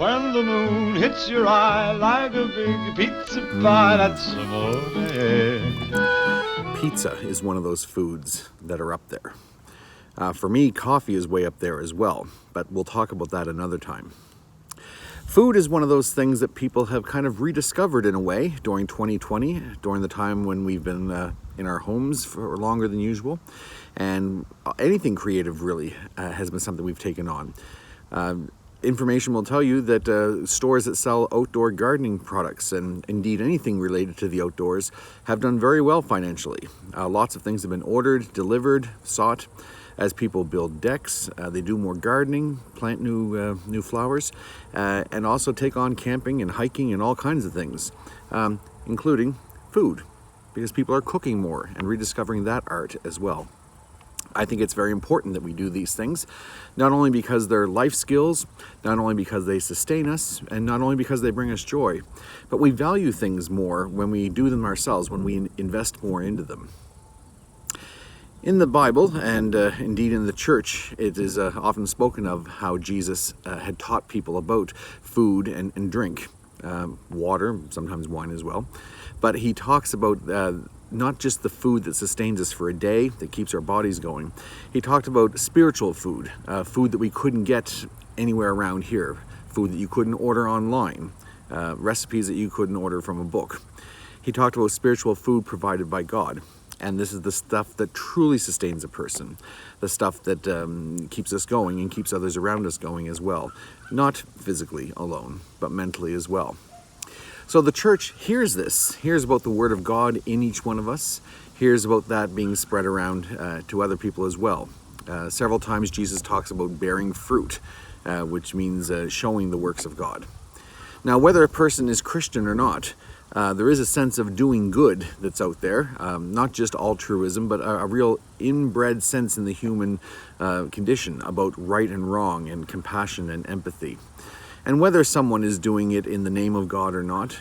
when the moon hits your eye like a big pizza pie, that's amore. Pizza is one of those foods that are up there. For me, coffee is way up there as well, but we'll talk about that another time. Food is one of those things that people have kind of rediscovered in a way during 2020, during the time when we've been in our homes for longer than usual. And anything creative really has been something we've taken on. Information will tell you that stores that sell outdoor gardening products and indeed anything related to the outdoors have done very well financially. Lots of things have been ordered, delivered, sought. As people build decks, they do more gardening, plant new flowers, and also take on camping and hiking and all kinds of things, including food, because people are cooking more and rediscovering that art as well. I think it's very important that we do these things, not only because they're life skills, not only because they sustain us, and not only because they bring us joy, but we value things more when we do them ourselves, when we invest more into them. In the Bible, and indeed in the church, it is often spoken of how Jesus had taught people about food and drink, water, sometimes wine as well. But he talks about not just the food that sustains us for a day, that keeps our bodies going. He talked about spiritual food, food that we couldn't get anywhere around here, food that you couldn't order online, recipes that you couldn't order from a book. He talked about spiritual food provided by God. And this is the stuff that truly sustains a person, the stuff that keeps us going and keeps others around us going as well. Not physically alone, but mentally as well. So the church hears this, hears about the Word of God in each one of us, hears about that being spread around to other people as well. Several times Jesus talks about bearing fruit, which means showing the works of God. Now, whether a person is Christian or not, there is a sense of doing good that's out there, not just altruism, but a real inbred sense in the human condition about right and wrong and compassion and empathy. And whether someone is doing it in the name of God or not,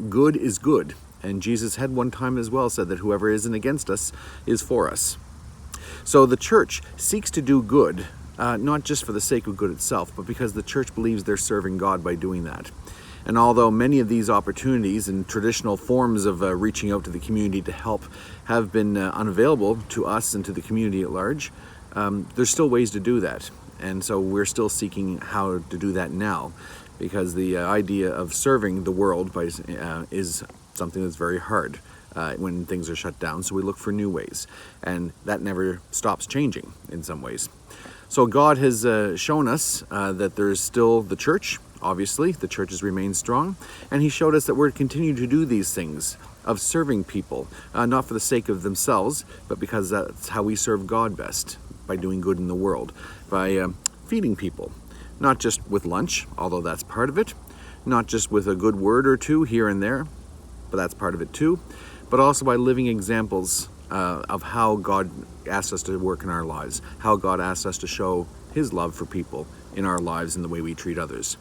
good is good. And Jesus had one time as well said that whoever isn't against us is for us. So the church seeks to do good, not just for the sake of good itself, but because the church believes they're serving God by doing that. And although many of these opportunities and traditional forms of reaching out to the community to help have been unavailable to us and to the community at large, there's still ways to do that. And so we're still seeking how to do that now, because the idea of serving the world is something that's very hard when things are shut down. So we look for new ways, and that never stops changing in some ways. So God has shown us that there's still the church. Obviously, the church has remained strong, and he showed us that we're to continue to do these things of serving people, not for the sake of themselves, but because that's how we serve God best, by doing good in the world, by feeding people, not just with lunch, although that's part of it, not just with a good word or two here and there, but that's part of it too, but also by living examples of how God asks us to work in our lives, how God asks us to show his love for people in our lives and the way we treat others.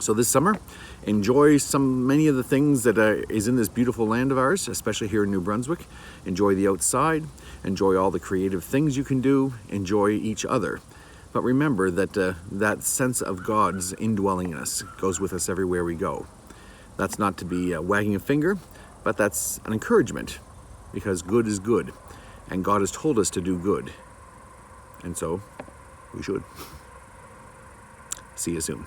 So this summer, enjoy many of the things that is in this beautiful land of ours, especially here in New Brunswick. Enjoy the outside, enjoy all the creative things you can do, enjoy each other. But remember that that sense of God's indwelling in us goes with us everywhere we go. That's not to be wagging a finger, but that's an encouragement, because good is good, and God has told us to do good. And so, we should. See you soon.